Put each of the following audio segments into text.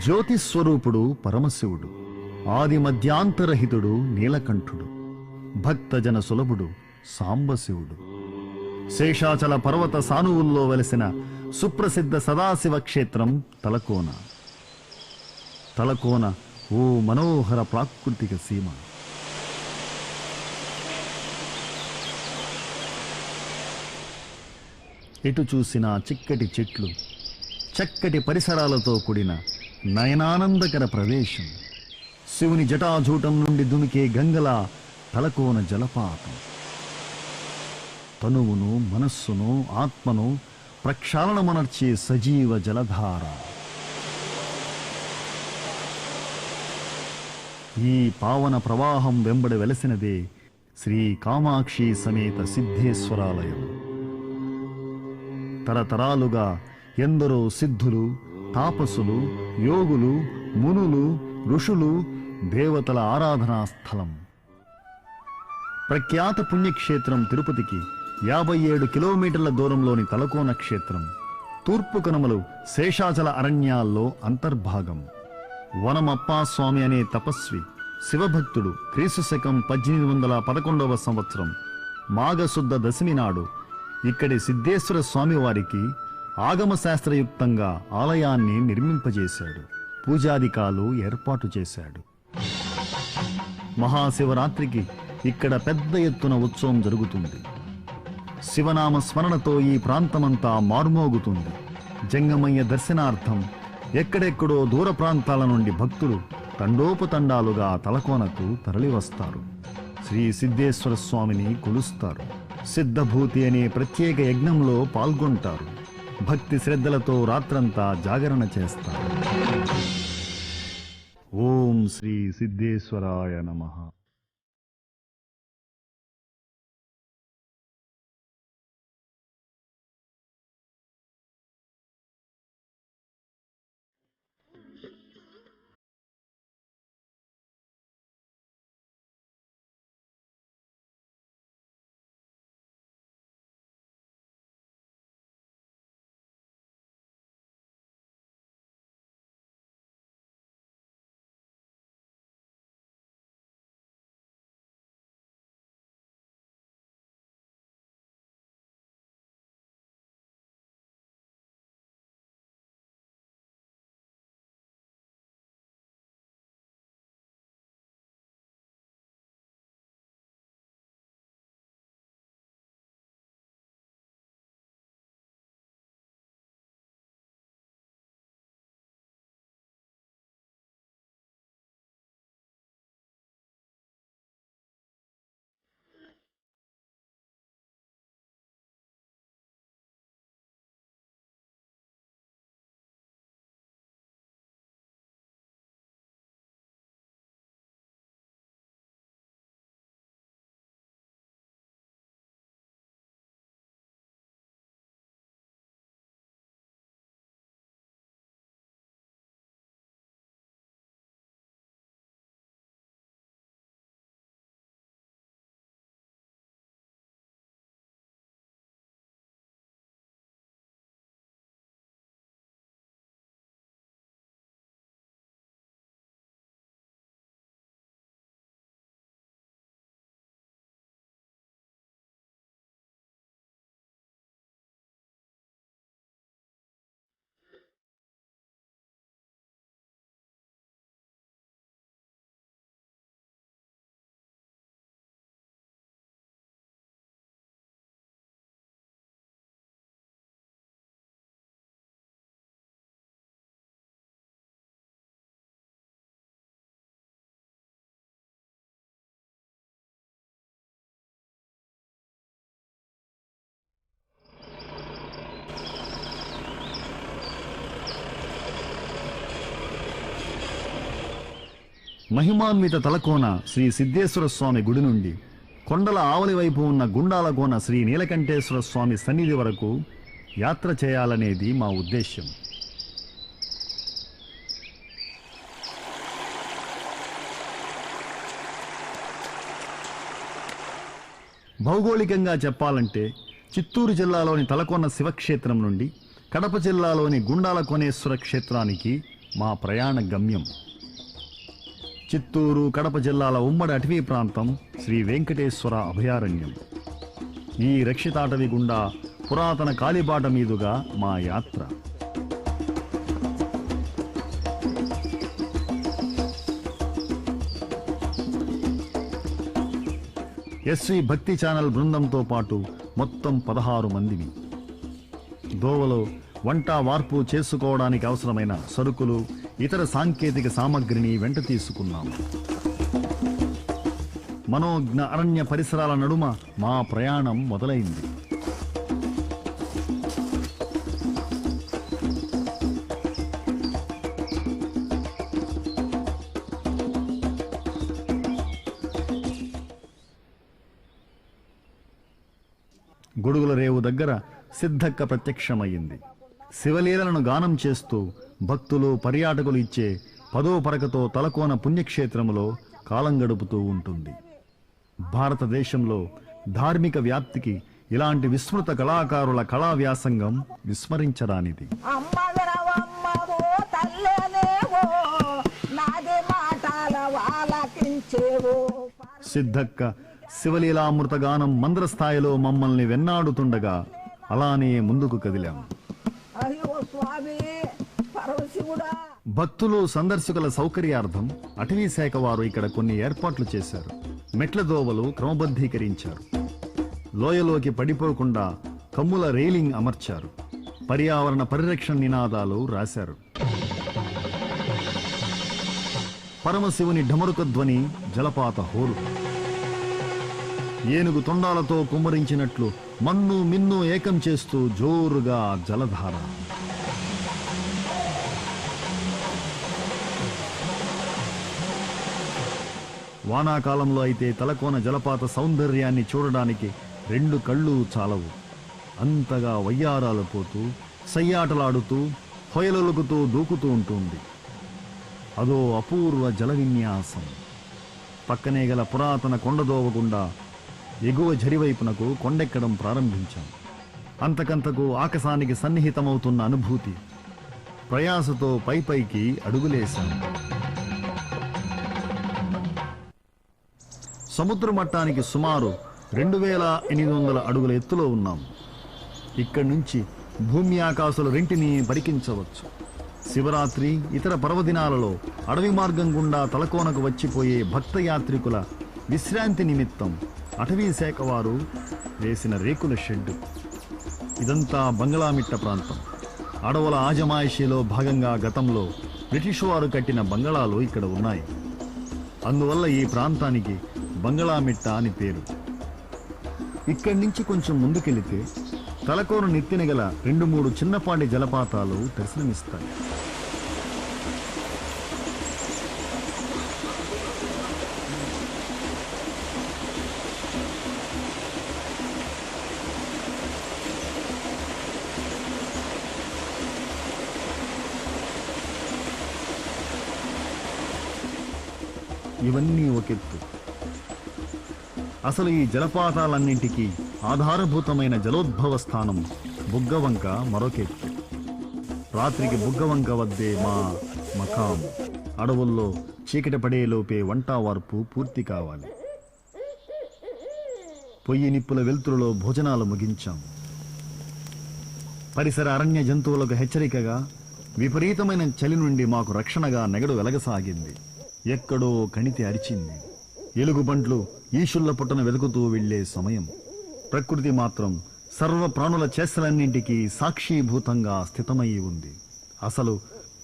జ్యోతిస్వరూపుడు పరమశివుడు, ఆది మధ్యాంతరహితుడు నీలకంఠుడు, భక్తజన సులభుడు సాంబశివుడు. శేషాచల పర్వత సానువుల్లో వెలసిన సుప్రసిద్ధ సదాశివ క్షేత్రం తలకోన. తలకోన ఓ మనోహర ప్రాకృతిక సీమ. ఎటు చూసినా చిక్కటి చెట్లు, చక్కటి పరిసరాలతో కూడిన నయనానందకర ప్రదేశం. శివుని జటాజూటం నుండి దుమికే గంగల తలకోన జలపాతం తనువును, మనస్సును, ఆత్మను ప్రక్షాళనమనర్చే సజీవ జలధార. ఈ పావన ప్రవాహం వెంబడి వెలసినదే శ్రీ కామాక్షి సమేత సిద్ధేశ్వరాలయం. తరతరాలుగా ఎందరో సిద్ధులు, తాపసులు, యోగులు, మునులు, ఋషులు, దేవతల ఆరాధనా స్థలం. ప్రఖ్యాత పుణ్యక్షేత్రం తిరుపతికి 57 కిలోమీటర్ల దూరంలోని తలకోన క్షేత్రం తూర్పు కనుమలు శేషాచల అరణ్యాల్లో అంతర్భాగం. వనమప్పాస్వామి అనే తపస్వి శివభక్తుడు క్రీస్తు శకం 1811వ సంవత్సరం మాఘశుద్ధ దశమి నాడు ఇక్కడి సిద్ధేశ్వర స్వామివారికి ఆగమశాస్త్రయుక్తంగా ఆలయాన్ని నిర్మింపజేశాడు. పూజాధికాలు ఏర్పాటు చేశాడు. మహాశివరాత్రికి ఇక్కడ పెద్ద ఎత్తున ఉత్సవం జరుగుతుంది. శివనామ స్మరణతో ఈ ప్రాంతమంతా మారుమోగుతుంది. జంగమయ్య దర్శనార్థం ఎక్కడెక్కడో దూర ప్రాంతాల నుండి భక్తులు తండోపతండాలుగా తలకోనకు తరలివస్తారు. శ్రీ సిద్ధేశ్వర స్వామిని కొలుస్తారు. సిద్ధభూతి అనే ప్రత్యేక యజ్ఞంలో పాల్గొంటారు. భక్తి శ్రద్ధలతో రాత్రంతా జాగరణ చేస్తారు. ఓం శ్రీ సిద్ధేశ్వరాయ నమః. మహిమాన్విత తలకోన శ్రీ సిద్ధేశ్వర స్వామి గుడి నుండి కొండల ఆవలి వైపు ఉన్న గుండాలకోన శ్రీ నీలకంఠేశ్వర స్వామి సన్నిధి వరకు యాత్ర చేయాలనేది మా ఉద్దేశ్యం. భౌగోళికంగా చెప్పాలంటే చిత్తూరు జిల్లాలోని తలకోన శివక్షేత్రం నుండి కడప జిల్లాలోని గుండాల కోనేశ్వర క్షేత్రానికి మా ప్రయాణ గమ్యం. చిత్తూరు, కడప జిల్లాల ఉమ్మడి అటవీ ప్రాంతం శ్రీ వెంకటేశ్వర అభయారణ్యం. ఈ రక్షితాటవి గుండా పురాతన కాలిబాట మీదుగా మా యాత్ర. ఎస్వి భక్తి ఛానల్ బృందంతో పాటు మొత్తం 16 మందిని. దోవలో వంట వార్పు చేసుకోవడానికి అవసరమైన సరుకులు, ఇతర సాంకేతిక సామగ్రిని వెంట తీసుకున్నాం. మనోజ్ఞ అరణ్య పరిసరాల నడుమ మా ప్రయాణం మొదలైంది. గొడుగుల రేవు దగ్గర సిద్ధక్క ప్రత్యక్షమయ్యింది. శివలీలను గానం చేస్తూ భక్తులు, పర్యాటకులు ఇచ్చే 10వ పరకతో తలకోన పుణ్యక్షేత్రములో కాలం గడుపుతూ ఉంటుంది. భారతదేశంలో ధార్మిక వ్యాప్తికి ఇలాంటి విస్మృత కళాకారుల కళా వ్యాసంగం విస్మరించరానిది. సిద్ధక్క శివలీలామృత గానం మంద్ర స్థాయిలో మమ్మల్ని వెన్నాడుతుండగా అలానే ముందుకు కదిలాం. భక్తులు, సందర్శకుల సౌకర్యార్థం అటవీ శాఖ వారు ఇక్కడ కొన్ని ఏర్పాట్లు చేశారు. మెట్ల దోవలు క్రమబద్ధీకరించారు. లోయలోకి పడిపోకుండా కమ్ముల రైలింగ్ అమర్చారు. పర్యావరణ పరిరక్షణ నినాదాలు రాశారు. పరమశివుని ఢమరుక ధ్వని, జలపాత హోరు. ఏనుగు తొండాలతో కుమ్మరించినట్లు మన్ను మిన్ను ఏకం చేస్తూ జోరుగా జలధార. వానాకాలంలో అయితే తలకోన జలపాత సౌందర్యాన్ని చూడడానికి 2 కళ్ళు చాలవు. అంతగా వయ్యారాలు పోతూ, సయ్యాటలాడుతూ, హొయలొలుకుతూ దూకుతూ ఉంటుంది. అదో అపూర్వ జల విన్యాసం. పక్కనే గల పురాతన కొండదోవ గుండా ఎగువ జరివైపునకు కొండెక్కడం ప్రారంభించాం. అంతకంతకు ఆకాశానికి సన్నిహితమవుతున్న అనుభూతి. ప్రయాసతో పైకి అడుగులేశాం. సముద్ర మట్టానికి సుమారు 2800 అడుగుల ఎత్తులో ఉన్నాం. ఇక్కడి నుంచి భూమి ఆకాశాలు రెంటిని పరికించవచ్చు. శివరాత్రి, ఇతర పర్వదినాలలో అడవి మార్గం గుండా తలకోనకు వచ్చిపోయే భక్తయాత్రికుల విశ్రాంతి నిమిత్తం అటవీ శాఖ వారు వేసిన రేకుల షెడ్డు. ఇదంతా బంగళామిట్ట ప్రాంతం. అడవుల ఆజమాయిషీలో భాగంగా గతంలో బ్రిటిష్ వారు కట్టిన బంగళాలు ఇక్కడ ఉన్నాయి. అందువల్ల ఈ ప్రాంతానికి బంగళామిట్ట అని పేరు. ఇక్కడి నుంచి కొంచెం ముందుకెళితే తలకోన నెత్తిన గల 2-3 చిన్నపాటి జలపాతాలు దర్శనమిస్తాయి. ఇవన్నీ ఒకెత్తు. అసలు ఈ జలపాతాలన్నింటికీ ఆధారభూతమైన జలోద్భవ స్థానం బుగ్గవంక మరొకెత్తు. రాత్రికి బుగ్గవంక వద్దే మా మకాం. అడవుల్లో చీకటి పడేలోపే వంటావార్పు పూర్తి కావాలి. పొయ్యి నిప్పుల వెలుతురులో భోజనాలు ముగించాం. పరిసర అరణ్య జంతువులకు హెచ్చరికగా, విపరీతమైన చలి నుండి మాకు రక్షణగా నెగడు వెలగసాగింది. ఎక్కడో కణితి అరిచింది. ఎలుగుబంట్లు ఈశుళ్ల పుట్టను వెతుకుతూ వెళ్లే సమయం. ప్రకృతి మాత్రం సర్వ ప్రాణుల చేష్టలన్నింటికీ సాక్షీభూతంగా స్థితమై ఉంది. అసలు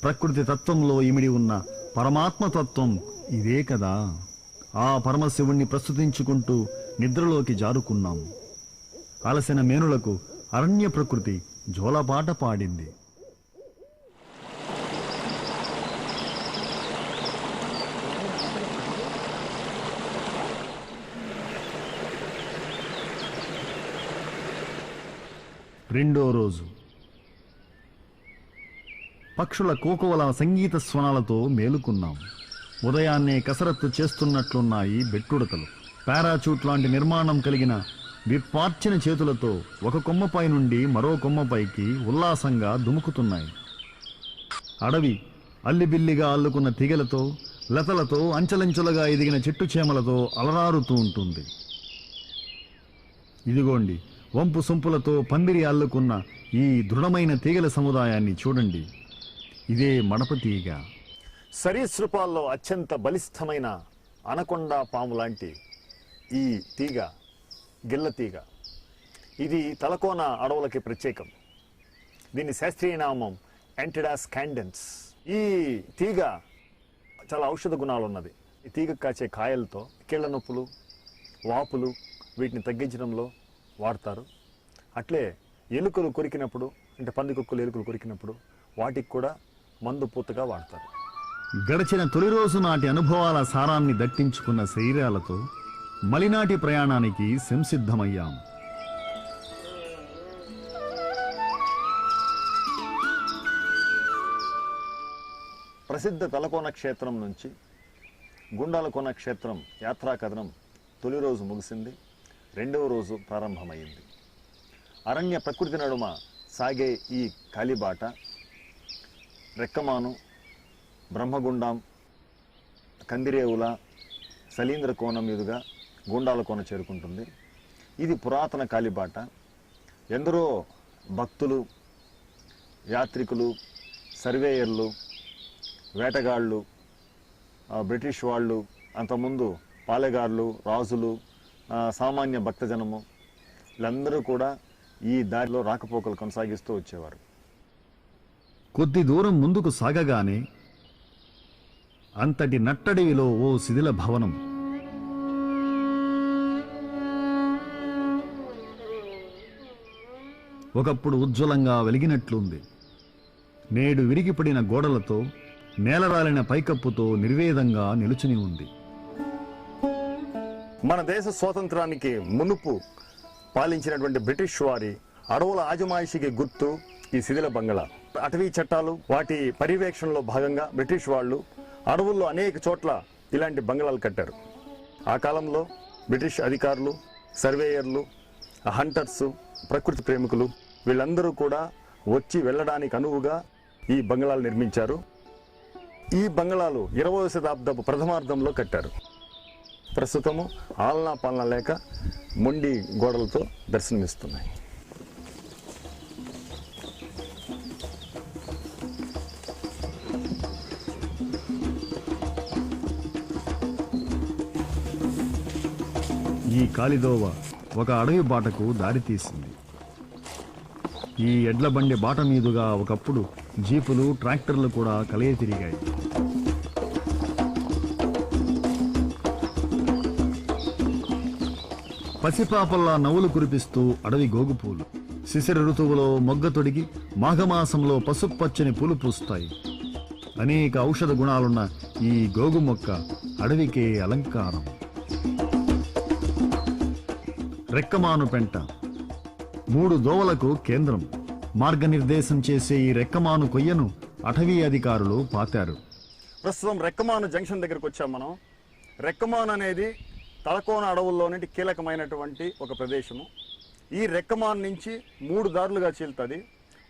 ప్రకృతి తత్వంలో ఇమిడి ఉన్న పరమాత్మతత్వం ఇదే కదా. ఆ పరమశివుణ్ణి ప్రస్తుతించుకుంటూ నిద్రలోకి జారుకున్నాం. అలసిన మేనులకు అరణ్య ప్రకృతి జోలపాట పాడింది. రెండో రోజు పక్షుల కోకువల సంగీత స్వనాలతో మేలుకున్నాం. ఉదయాన్నే కసరత్తు చేస్తున్నట్లున్నాయి బెట్టుడతలు. పారాచూట్ లాంటి నిర్మాణం కలిగిన విప్పార్చిన చేతులతో ఒక కొమ్మపై నుండి మరో కొమ్మపైకి ఉల్లాసంగా దుముకుతున్నాయి. అడవి అల్లిబిల్లిగా అల్లుకున్న తీగలతో, లతలతో, అంచెలంచెలుగా ఎదిగిన చెట్టు చేమలతో అలరారుతూ ఉంటుంది. ఇదిగోండి, వంపు సొంపులతో పందిరి అల్లుకున్న ఈ దృఢమైన తీగల సముదాయాన్ని చూడండి. ఇదే మడప తీగ. సరీసృపాల్లో అత్యంత బలిష్టమైన అనకొండ పాము లాంటి ఈ తీగ గిల్ల తీగ. ఇది తలకోన అడవులకి ప్రత్యేకం. దీని శాస్త్రీయ నామం యాంటిడాస్ క్యాండెన్స్. ఈ తీగ చాలా ఔషధ గుణాలు ఉన్నది. ఈ తీగ కాచే కాయలతో కీళ్ళ నొప్పులు, వాపులు వీటిని తగ్గించడంలో వాడతారు. అట్లే ఎలుకలు కొరికినప్పుడు, అంటే పందికొక్కులు ఎలుకలు కొరికినప్పుడు వాటికి కూడా మందు పూతగా వాడతారు. గడిచిన తొలి రోజు నాటి అనుభవాల సారాన్ని దట్టించుకున్న శరీరాలతో మలినాటి ప్రయాణానికి సంసిద్ధమయ్యాం. ప్రసిద్ధ తలకోన క్షేత్రం నుంచి గుండాలకోన క్షేత్రం యాత్రా కథనం తొలి రోజు ముగిసింది. రెండవ రోజు ప్రారంభమైంది. అరణ్య ప్రకృతి నడుమ సాగే ఈ కాలిబాట రెక్కమాను, బ్రహ్మగుండం, కందిరేవుల, సలీంద్ర కోన మీదుగా గుండాల కోన చేరుకుంటుంది. ఇది పురాతన కాలిబాట. ఎందరో భక్తులు, యాత్రికులు, సర్వేయర్లు, వేటగాళ్ళు, బ్రిటిష్ వాళ్ళు, అంతకుముందు పాలెగారులు, రాజులు, సామాన్య భక్తజనము వీళ్ళందరూ కూడా ఈ దారిలో రాకపోకలు కొనసాగిస్తూ వచ్చేవారు. కొద్ది దూరం ముందుకు సాగగానే అంతటి నట్టడివిలో ఓ శిథిల భవనం. ఒకప్పుడు ఉజ్వలంగా వెలిగినట్లుంది. నేడు విరిగిపడిన గోడలతో, నేలరాలిన పైకప్పుతో నిర్వేదంగా నిలుచుని ఉంది. మన దేశ స్వాతంత్రానికి మునుపు పాలించినటువంటి బ్రిటిష్ వారి అడవుల ఆజమాయిషికి గుర్తు ఈ శిథిల బంగళా. అటవీ చట్టాలు, వాటి పర్యవేక్షణలో భాగంగా బ్రిటిష్ వాళ్ళు అడవుల్లో అనేక చోట్ల ఇలాంటి బంగళాలు కట్టారు. ఆ కాలంలో బ్రిటిష్ అధికారులు, సర్వేయర్లు, హంటర్సు, ప్రకృతి ప్రేమికులు వీళ్ళందరూ కూడా వచ్చి వెళ్ళడానికి అనువుగా ఈ బంగళాలు నిర్మించారు. ఈ బంగళాలు 20వ శతాబ్దపు ప్రథమార్థంలో కట్టారు. ప్రస్తుతము ఆలనా పాలన లేక మొండి గోడలతో దర్శనమిస్తున్నాయి. ఈ కాలిదోవ ఒక అడవి బాటకు దారితీసింది. ఈ ఎడ్ల బండి బాట మీదుగా ఒకప్పుడు జీపులు, ట్రాక్టర్లు కూడా కలియ తిరిగాయి. పసిపాపల్లా నవ్వులు కురిపిస్తూ అడవి గోగుపూలు. శిశిర ఋతువులో మొగ్గ తొడిగి మాఘమాసంలో పసుపచ్చని పూలు పూస్తాయి. అనేక ఔషధ గుణాలున్న ఈ గోగు మొక్క అడవికే అలంకారం. రెక్కమాను పెంట 3 దోవలకు కేంద్రం. మార్గనిర్దేశం చేసే ఈ రెక్కమాను కొయ్యను అటవీ అధికారులు పాతారు. ప్రస్తుతం రెక్కమాను జంక్షన్ దగ్గరకు వచ్చాం మనం. రెక్కమాను అనేది తలకోన అడవుల్లోని కీలకమైనటువంటి ఒక ప్రదేశము. ఈ రెక్కమాను నుంచి 3 దారులుగా చీలుతుంది.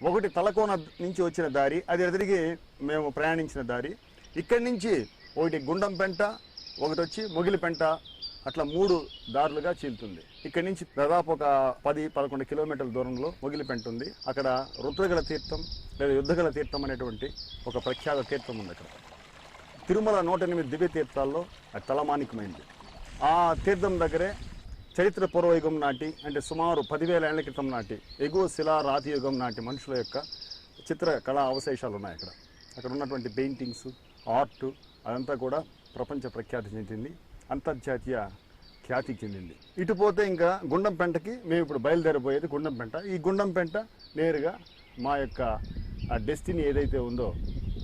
ఒకటి తలకోన నుంచి వచ్చిన దారి, అది తిరిగి మేము ప్రయాణించిన దారి. ఇక్కడి నుంచి ఒకటి గుండంపెంట, ఒకటి వచ్చి మొగిలిపెంట, అట్లా 3 దారులుగా చీలుతుంది. ఇక్కడి నుంచి దాదాపు ఒక 10-11 కిలోమీటర్ల దూరంలో మొగిలిపెంట ఉంది. అక్కడ రుద్రగల తీర్థం లేదా యుద్ధగల తీర్థం అనేటువంటి ఒక ప్రఖ్యాత తీర్థం ఉంది. అక్కడ తిరుమల 108 దివ్య తీర్థాల్లో అది తలమానికమైంది. ఆ తీర్థం దగ్గరే చరిత్ర పూర్వయుగం నాటి, అంటే సుమారు 10,000 ఏళ్ల క్రితం నాటి ఎగువ శిలా రాతి యుగం నాటి మనుషుల యొక్క చిత్ర కళా అవశేషాలు ఉన్నాయి. అక్కడ ఉన్నటువంటి పెయింటింగ్స్, ఆర్ట్ అదంతా కూడా ప్రపంచ ప్రఖ్యాతి చెందింది, అంతర్జాతీయ ఖ్యాతి చెందింది. ఇటుపోతే ఇంకా గుండంపెంటకి మేము ఇప్పుడు బయలుదేరబోయేది గుండంపెంట. ఈ గుండంపెంట నేరుగా మా యొక్క డెస్టినీ ఏదైతే ఉందో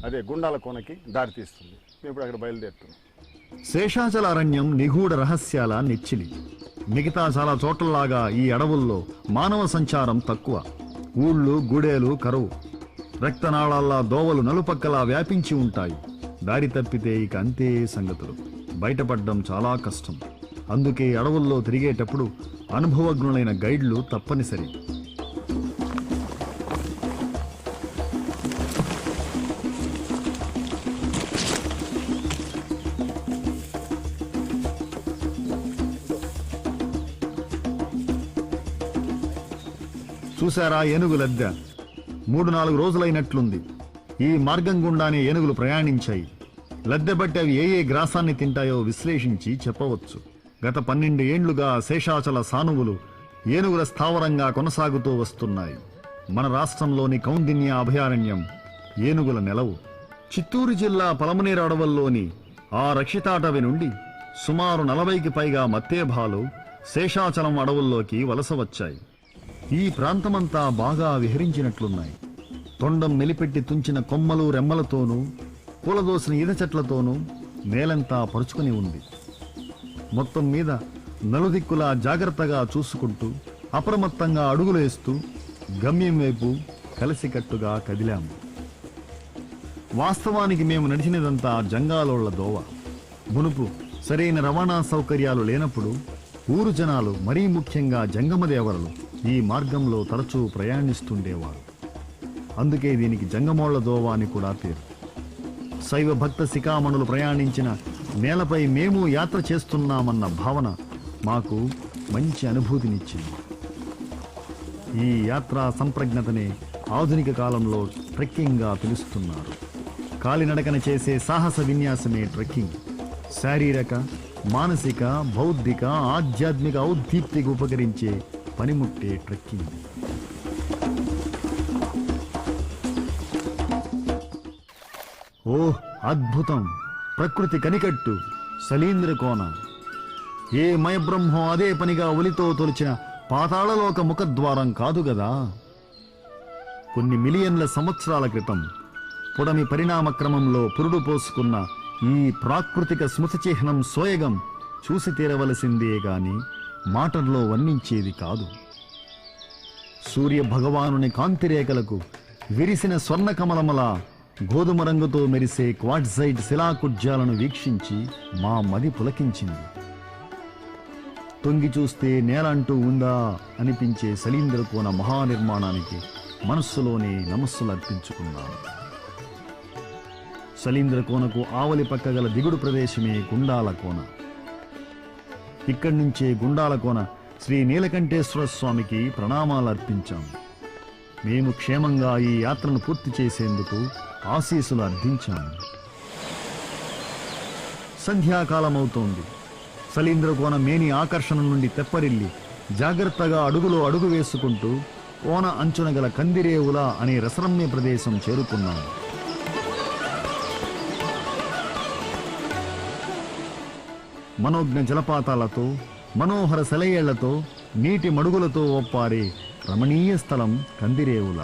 అదే గుండాల కోనకి దారితీస్తుంది. మేము ఇప్పుడు అక్కడ బయలుదేరుతున్నాం. శేషాచల అరణ్యం నిగూఢ రహస్యాల నెచ్చిలి. మిగతా చాలా చోట్లలాగా ఈ అడవుల్లో మానవ సంచారం తక్కువ. ఊళ్ళు, గూడేలు కరువు. రక్తనాళాల్లా దోవలు నలుపక్కలా వ్యాపించి ఉంటాయి. దారి తప్పితే ఇక అంతే సంగతులు. బయటపడడం చాలా కష్టం. అందుకే అడవుల్లో తిరిగేటప్పుడు అనుభవజ్ఞులైన గైడ్లు తప్పనిసరి. చూశారా ఏనుగు లద్దె? 3-4 రోజులైనట్లుంది. ఈ మార్గం గుండానే ఏనుగులు ప్రయాణించాయి. లద్దె బట్టి అవి ఏ గ్రాసాన్ని తింటాయో విశ్లేషించి చెప్పవచ్చు. గత 12 ఏండ్లుగా శేషాచల సానువులు ఏనుగుల స్థావరంగా కొనసాగుతూ వస్తున్నాయి. మన రాష్ట్రంలోని కౌండిన్య అభయారణ్యం ఏనుగుల నెలవు. చిత్తూరు జిల్లా పలమనేరు అడవుల్లోని ఆ రక్షితాటవి నుండి సుమారు 40కి పైగా మత్తేభాలు శేషాచలం అడవుల్లోకి వలస వచ్చాయి. ఈ ప్రాంతమంతా బాగా విహరించినట్లున్నాయి. తొండం మెలిపెట్టి తుంచిన కొమ్మలు రెమ్మలతోనూ పూలదోసిన ఈత చెట్లతోనూ నేలంతా పరుచుకుని ఉంది. మొత్తం మీద నలుదిక్కులా జాగ్రత్తగా చూసుకుంటూ అప్రమత్తంగా అడుగులు వేస్తూ గమ్యం వైపు కలిసికట్టుగా కదిలాము. వాస్తవానికి మేము నడిచినదంతా జంగాలోళ్ల దోవ. మునుపు సరైన రవాణా సౌకర్యాలు లేనప్పుడు ఊరు జనాలు, మరీ ముఖ్యంగా జంగమదేవరలు ఈ మార్గంలో తరచూ ప్రయాణిస్తుండేవారు. అందుకే దీనికి జంగమోళ్ల దోవ అని కూడా పేరు. శైవ భక్త శిఖామణులు ప్రయాణించిన నేలపై మేము యాత్ర చేస్తున్నామన్న భావన మాకు మంచి అనుభూతినిచ్చింది. ఈ యాత్రా సంప్రజ్ఞతనే ఆధునిక కాలంలో ట్రెక్కింగ్గా పిలుస్తున్నారు. కాలినడకన చేసే సాహస విన్యాసమే ట్రెక్కింగ్. శారీరక, మానసిక, బౌద్ధిక, ఆధ్యాత్మిక ఔద్దీప్తికి ఉపకరించే పనిముట్టే ట్రెక్కింగ్. ఓహ్ అద్భుతం! ప్రకృతి కనికట్టు సలీంద్ర కోన. ఏ మయబ్రహ్మో అదే పనిగా ఒలితో తొలిచిన పాతాళలోక ముఖద్వారం కాదు గదా. కొన్ని మిలియన్ల సంవత్సరాల క్రితం పుడమి పరిణామ క్రమంలో పురుడు పోసుకున్న ఈ ప్రాకృతిక స్మృతి చిహ్నం సోయగం చూసి తీరవలసిందే గాని మాటల్లో వర్ణించేది కాదు. సూర్య భగవానుని కాంతిరేఖలకు విరిసిన స్వర్ణకమలమల గోధుమ రంగుతో మెరిసే క్వార్ట్జైట్ శిలాకుడ్యాలను వీక్షించి మా మది పులకించింది. తొంగి చూస్తే నేల అంటూ ఉందా అనిపించే సలీంద్రకోన మహానిర్మాణానికి మనస్సులోనే నమస్సులు అర్పించుకున్నాను. సలీంద్రకోనకు ఆవలి పక్క గల దిగుడు ప్రదేశమే గుండాల కోన. ఇక్కడి నుంచే గుండాల కోన శ్రీ నీలకంఠేశ్వర స్వామికి ప్రణామాలు అర్పించాము. మేము క్షేమంగా ఈ యాత్రను పూర్తి చేసేందుకు ఆశీస్సులు అర్థించాము. సంధ్యాకాలమవుతోంది. సలీంద్రకోన మేని ఆకర్షణ నుండి తెప్పరిల్లి జాగ్రత్తగా అడుగులో అడుగు వేసుకుంటూ కోన అంచున గల కందిరేవుల అనే రసరమ్య ప్రదేశం చేరుకున్నాము. మనోజ్ఞ జలపాతాలతో, మనోహర సెలయేళ్లతో, నీటి మడుగులతో ఒప్పారే రమణీయ స్థలం కందిరేవుల.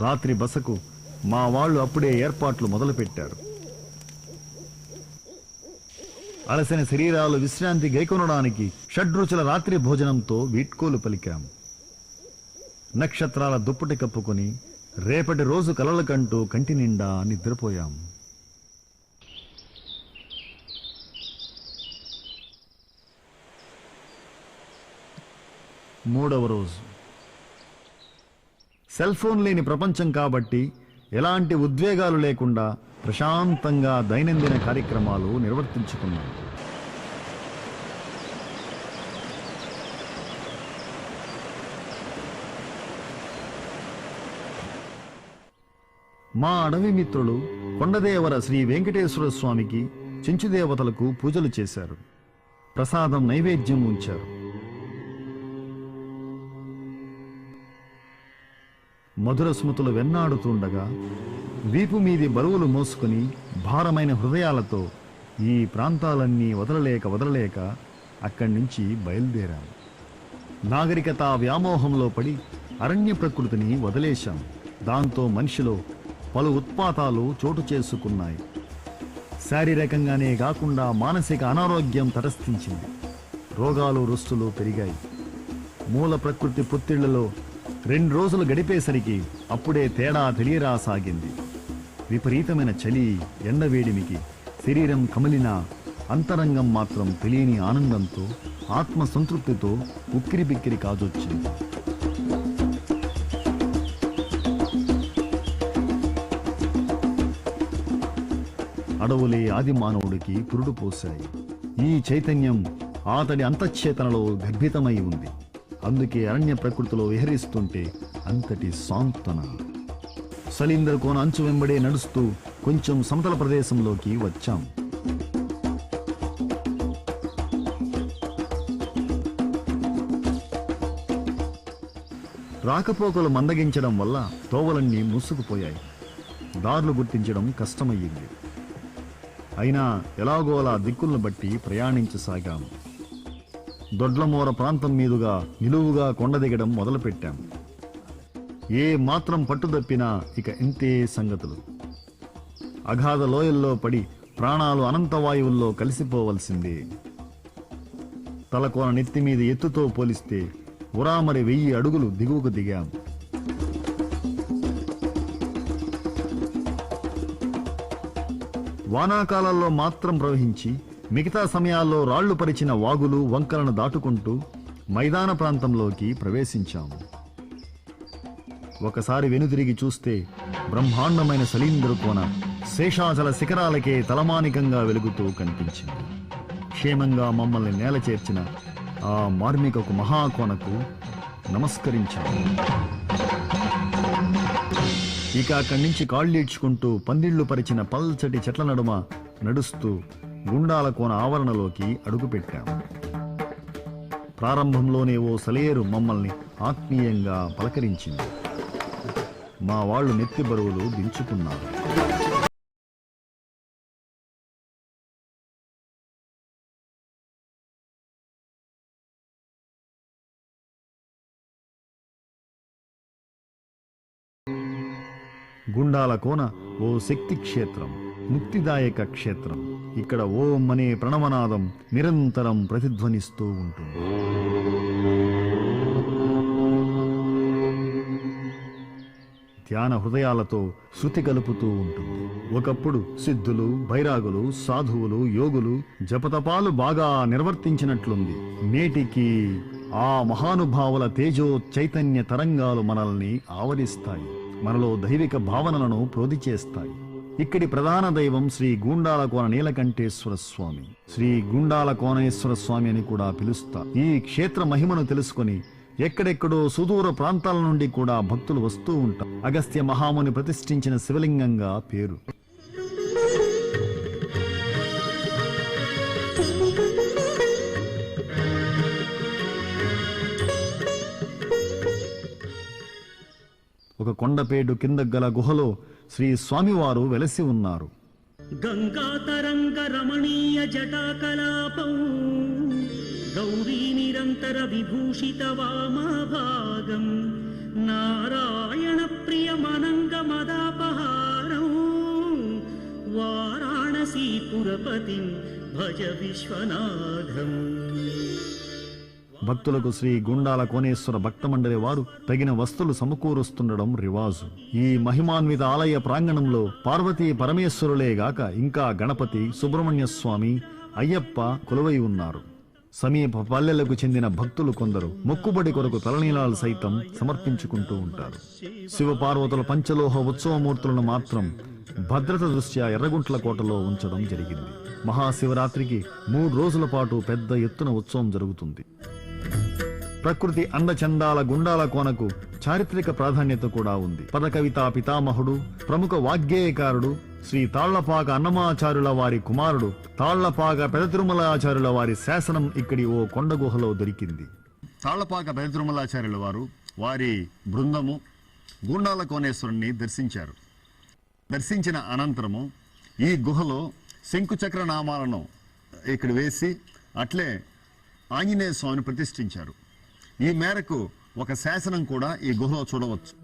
రాత్రి బసకు మా వాళ్ళు అప్పుడే ఏర్పాట్లు మొదలుపెట్టారు. అలసిన శరీరాలు విశ్రాంతి గైకొనడానికి షడ్రుచుల రాత్రి భోజనంతో వీడ్కోలు పలికాము. నక్షత్రాల దుప్పటి కప్పుకొని రేపటి రోజు కలల కంటూ కంటి నిండా నిద్రపోయాము. మూడవ రోజు. సెల్ ఫోన్ లేని ప్రపంచం కాబట్టి ఎలాంటి ఉద్వేగాలు లేకుండా ప్రశాంతంగా దైనందిన కార్యక్రమాలు నిర్వర్తించుకున్నాం. మా అడవి మిత్రులు కొండదేవర శ్రీ వెంకటేశ్వర స్వామికి, చెంచుదేవతలకు పూజలు చేశారు. ప్రసాదం నైవేద్యం ఉంచారు. మధుర స్మృతులు వెన్నాడుతుండగా వీపు మీది బరువులు మోసుకుని భారమైన హృదయాలతో ఈ ప్రాంతాలన్నీ వదలలేక అక్కడి నుంచి బయలుదేరాము. నాగరికత వ్యామోహంలో పడి అరణ్య ప్రకృతిని వదిలేశాం. దాంతో మనిషిలో పలు ఉత్పాతాలు చోటు చేసుకున్నాయి. శారీరకంగానే కాకుండా మానసిక అనారోగ్యం తటస్థించింది. రోగాలు రుస్తులు పెరిగాయి. మూల ప్రకృతి పుత్తిళ్లలో 2 రోజులు గడిపేసరికి అప్పుడే తేడా తెలియరాసాగింది. విపరీతమైన చలి, ఎండవేడిమికి శరీరం కమిలినా అంతరంగం మాత్రం తెలియని ఆనందంతో ఆత్మ సంతృప్తితో ఉక్కిరి బిక్కిరి కాజొచ్చింది. అడవులే ఆది మానవుడికి పురుడు పోశాయి. ఈ చైతన్యం అతడి అంతఃచేతనలో గర్భితమై ఉంది. అందుకే అరణ్య ప్రకృతిలో విహరిస్తుంటే అంతటి సాంత్వన. సలీంద్ర కోన అంచు వెంబడే నడుస్తూ కొంచెం సమతల ప్రదేశంలోకి వచ్చాం. రాకపోకలు మందగించడం వల్ల తోవలన్నీ మూసుకుపోయాయి. దారులు గుర్తించడం కష్టమయ్యింది. అయినా ఎలాగోలా దిక్కులను బట్టి ప్రయాణించసాగాం. దొడ్లమూర ప్రాంతం మీదుగా నిలువుగా కొండ దిగడం మొదలుపెట్టాం. ఏ మాత్రం పట్టుదప్పినా ఇక ఇంతే సంగతులు. అగాధ లోయల్లో పడి ప్రాణాలు అనంతవాయువుల్లో కలిసిపోవలసిందే. తలకోన నెత్తిమీద ఎత్తుతో పోలిస్తే ఉరామరి 1000 అడుగులు దిగువకు దిగాం. వానాకాలాల్లో మాత్రం ప్రవహించి మిగతా సమయాల్లో రాళ్లు పరిచిన వాగులు వంకలను దాటుకుంటూ మైదాన ప్రాంతంలోకి ప్రవేశించాము. ఒకసారి వెనుదిరిగి చూస్తే బ్రహ్మాండమైన సలీంద్ర కోన శేషాచల శిఖరాలకే తలమానికంగా వెలుగుతూ కనిపించింది. క్షేమంగా మమ్మల్ని నేల చేర్చిన ఆ మార్మికకు మహాకోనకు నమస్కరించాము. ఇక అక్కడి నుంచి కాళ్ళీడ్చుకుంటూ పందిళ్లు పరిచిన పల్చటి చెట్ల నడుమ నడుస్తూ గుండాల కోన ఆవరణలోకి అడుగుపెట్టాం. ప్రారంభంలోనే ఓ సలేరు మమ్మల్ని ఆత్మీయంగా పలకరించింది. మా వాళ్ళు నెత్తి బరువులు దించుకున్నారు. గుండాల కోన ఓ శక్తి క్షేత్రం, ముక్తిదాయక క్షేత్రం. ఇక్కడ ఓం అనే ప్రణవనాదం నిరంతరం ప్రతిధ్వనిస్తూ ఉంటుంది. ధ్యాన హృదయాలతో శృతి కలుపుతూ ఉంటుంది. ఒకప్పుడు సిద్ధులు, బైరాగులు, సాధువులు, యోగులు జపతపాలు బాగా నిర్వర్తించినట్లుంది. నేటికి ఆ మహానుభావుల తేజో చైతన్య తరంగాలు మనల్ని ఆవరిస్తాయి. మనలో దైవిక భావనలను ప్రోది చేస్తాయి. ఇక్కడి ప్రధాన దైవం శ్రీ గుండాల కోన నీలకంఠేశ్వర స్వామి, శ్రీ గుండాల కోనేశ్వర స్వామి అని కూడా పిలుస్తారు. ఈ క్షేత్ర మహిమను తెలుసుకొని ఎక్కడెక్కడో సుదూర ప్రాంతాల నుండి కూడా భక్తులు వస్తూ ఉంటారు. అగస్త్య మహాముని ప్రతిష్ఠించిన శివలింగంగా పేరు. ఒక కొండపేటు కింద గల గుహలో శ్రీ స్వామివారు వెలసి ఉన్నారు. గంగా తరంగ రమణీయ జటాకలాపం గౌరీ నిరంతర విభూషిత వామభాగం నారాయణ ప్రియమనంగ మదాపహారం వారాణసీపురపతిం భజ విశ్వనాథం. భక్తులకు శ్రీ గుండాల కోనేశ్వర భక్త మండలి వారు తగిన వస్తువులు సమకూరుస్తుండడం రివాజు. ఈ మహిమాన్విత ఆలయ ప్రాంగణంలో పార్వతీ పరమేశ్వరులేగాక ఇంకా గణపతి, సుబ్రహ్మణ్య స్వామి, అయ్యప్ప కొలువై ఉన్నారు. సమీప పల్లెలకు చెందిన భక్తులు కొందరు మొక్కుబడి కొరకు తలనీలాలు సైతం సమర్పించుకుంటూ ఉంటారు. శివపార్వతుల పంచలోహ ఉత్సవమూర్తులను మాత్రం భద్రత దృష్ట్యా ఎర్రగుంట్ల కోటలో ఉంచడం జరిగింది. మహాశివరాత్రికి 3 రోజుల పాటు పెద్ద ఎత్తున ఉత్సవం జరుగుతుంది. ప్రకృతి అందచందాల గుండాల కోనకు చారిత్రక ప్రాధాన్యత కూడా ఉంది. పదకవితా పితామహుడు, ప్రముఖ వాగ్గేయకారుడు శ్రీ తాళ్లపాక అన్నమాచార్యుల వారి కుమారుడు తాళ్లపాక పెద తిరుమలాచార్యుల వారి శాసనం ఇక్కడి ఓ కొండ గుహలో దొరికింది. తాళ్లపాక పెద తిరుమలాచార్యుల వారు వారి బృందము గుండాల కోనేశ్వరుణ్ణి దర్శించారు. దర్శించిన అనంతరము ఈ గుహలో శంకుచక్ర నామాలను ఇక్కడ వేసి అట్లే ఆంజనేయ స్వామిని ప్రతిష్ఠించారు. ఈ మేరకు ఒక శాసనం కూడా ఈ గుహలో చూడవచ్చు.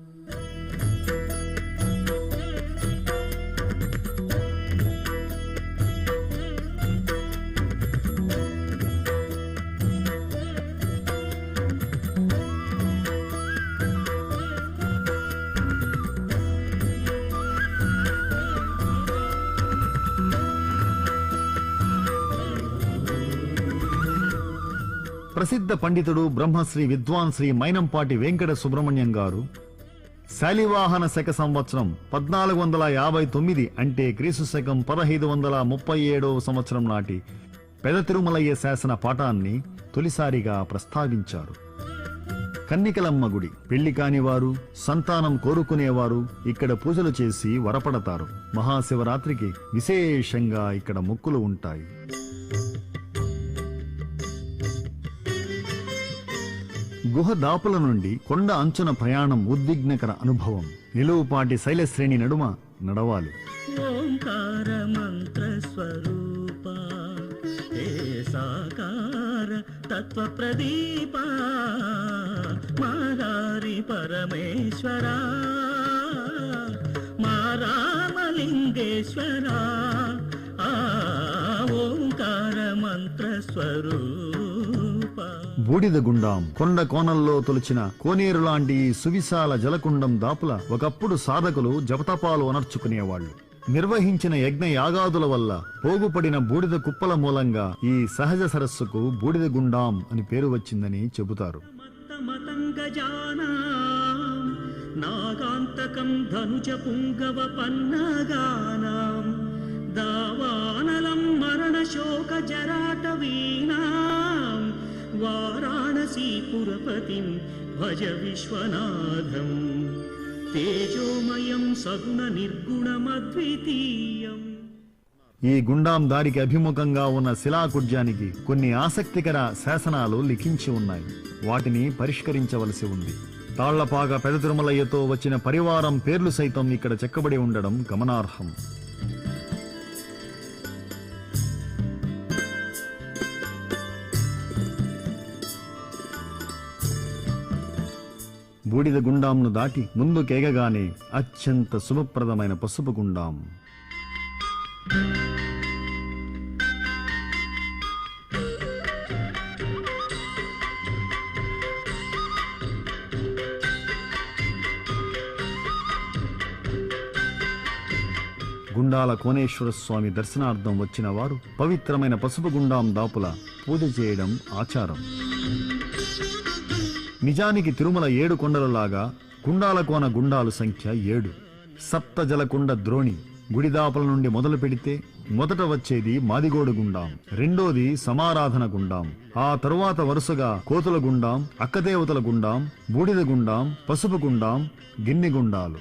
ప్రసిద్ధ పండితుడు బ్రహ్మశ్రీ విద్వాన్ శ్రీ మైనంపాటి వెంకట సుబ్రహ్మణ్యం గారు శాలివాహన శక సంవత్సరం 1459 అంటే క్రీస్తు శకం 1537 సంవత్సరం నాటి పెద తిరుమలయ్య శాసన పాఠాన్ని తొలిసారిగా ప్రస్తావించారు. కన్నికలమ్మ గుడి, పెళ్లి కానివారు, సంతానం కోరుకునేవారు ఇక్కడ పూజలు చేసి వరపడతారు. మహాశివరాత్రికి విశేషంగా ఇక్కడ మొక్కులు ఉంటాయి. గుహ దాపుల నుండి కొండ అంచున ప్రయాణం ఉద్విగ్నకర అనుభవం. నిలువుపాటి శైలశ్రేణి నడుమ నడవాలి. ఓంకార మంత్ర స్వరూప హే సాకార తత్వ ప్రదీప మాదారి పరమేశ్వర మా రామలింగేశ్వర ఓంకార మంత్ర స్వరూప. బూడిద గుండాం కొండ కోణంలో తొలిచిన కోనేరు లాంటి ఈ సువిశాల జలకుండం దాపుల ఒకప్పుడు సాధకులు జపతపాలు అనర్చుకునేవాళ్లు. నిర్వహించిన యజ్ఞ యాగాదుల వల్ల పోగుపడిన బూడిద కుప్పల మూలంగా ఈ సహజ సరస్సుకు బూడిద గుండాం అని పేరు వచ్చిందని చెబుతారు. నాగాంతకం ధనుజ పుంగవ పన్నగానాం దావానలం మరణ శోక జరాటవీనాం వారాణసీపురపతిం భజ విశ్వనాథం తేజోమయం సగుణ నిర్గుణమద్వితీయం. ఈ గుండాం దారికి అభిముఖంగా ఉన్న శిలాకుడ్యానికి కొన్ని ఆసక్తికర శాసనాలు లిఖించి ఉన్నాయి. వాటిని పరిష్కరించవలసి ఉంది. తాళ్లపాక పెద తిరుమలయ్యతో వచ్చిన పరివారం పేర్లు సైతం ఇక్కడ చెక్కబడి ఉండడం గమనార్హం. బూడిద గుండాంను దాటి ముందుకేగగానే అత్యంత శుభప్రదమైన పసుపు గుండాం. గుండాల కోనేశ్వర స్వామి దర్శనార్థం వచ్చిన వారు పవిత్రమైన పసుపు గుండాం దాపుల పూజ చేయడం ఆచారం. నిజానికి తిరుమల 7 కొండలలాగా గుండాల కోన గుండాలు సంఖ్య 7. సప్తజలకుండ ద్రోణి గుడిదాపల నుండి మొదలు పెడితే మొదట వచ్చేది మాదిగోడు గుండాం, రెండోది సమారాధన గుండాం, ఆ తరువాత వరుసగా కోతుల గుండాం, అక్కదేవతల గుండాం, బూడిద గుండాం, పసుపు గుండాం, గిన్నె గుండాలు.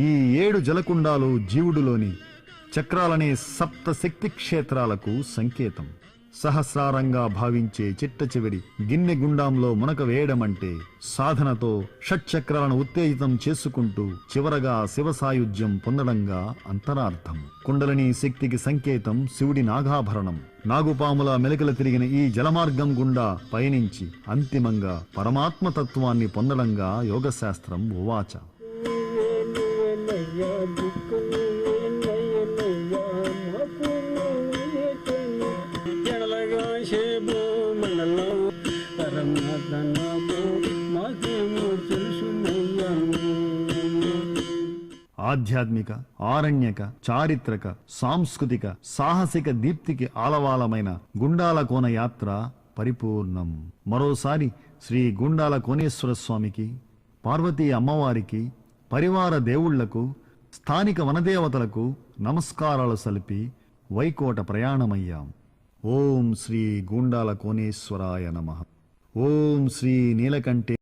ఈ 7 జలకుండాలు జీవుడులోని చక్రాలనే సప్త శక్తి క్షేత్రాలకు సంకేతం. సహస్రారంగా భావించే చిట్ట చివరి గిన్నె గుండాంలో మునక వేయడమంటే సాధనతో షట్చక్రాలను ఉత్తేజితం చేసుకుంటూ చివరగా శివ సాయుధ్యం పొందడంగా అంతరార్థం. కుండలిని శక్తికి సంకేతం శివుడి నాగాభరణం. నాగుపాముల మెలకలు తిరిగిన ఈ జలమార్గం గుండా పయనించి అంతిమంగా పరమాత్మతత్వాన్ని పొందడంగా యోగశాస్త్రం ఉవాచ. ఆధ్యాత్మిక, ఆరణ్యక, చారిత్రక, సాంస్కృతిక, సాహసిక దీప్తికి ఆలవాలమైన గుండాల కోన యాత్ర పరిపూర్ణం. మరోసారి శ్రీ గుండాల కోనేశ్వర స్వామికి, పార్వతీ అమ్మవారికి, పరివార దేవుళ్లకు, స్థానిక వనదేవతలకు నమస్కారాలు సలిపి వైకోట ప్రయాణమయ్యాం. ఓం శ్రీ గుండాల కోనేశ్వరాయ నమః. ఓం శ్రీ నీలకంఠే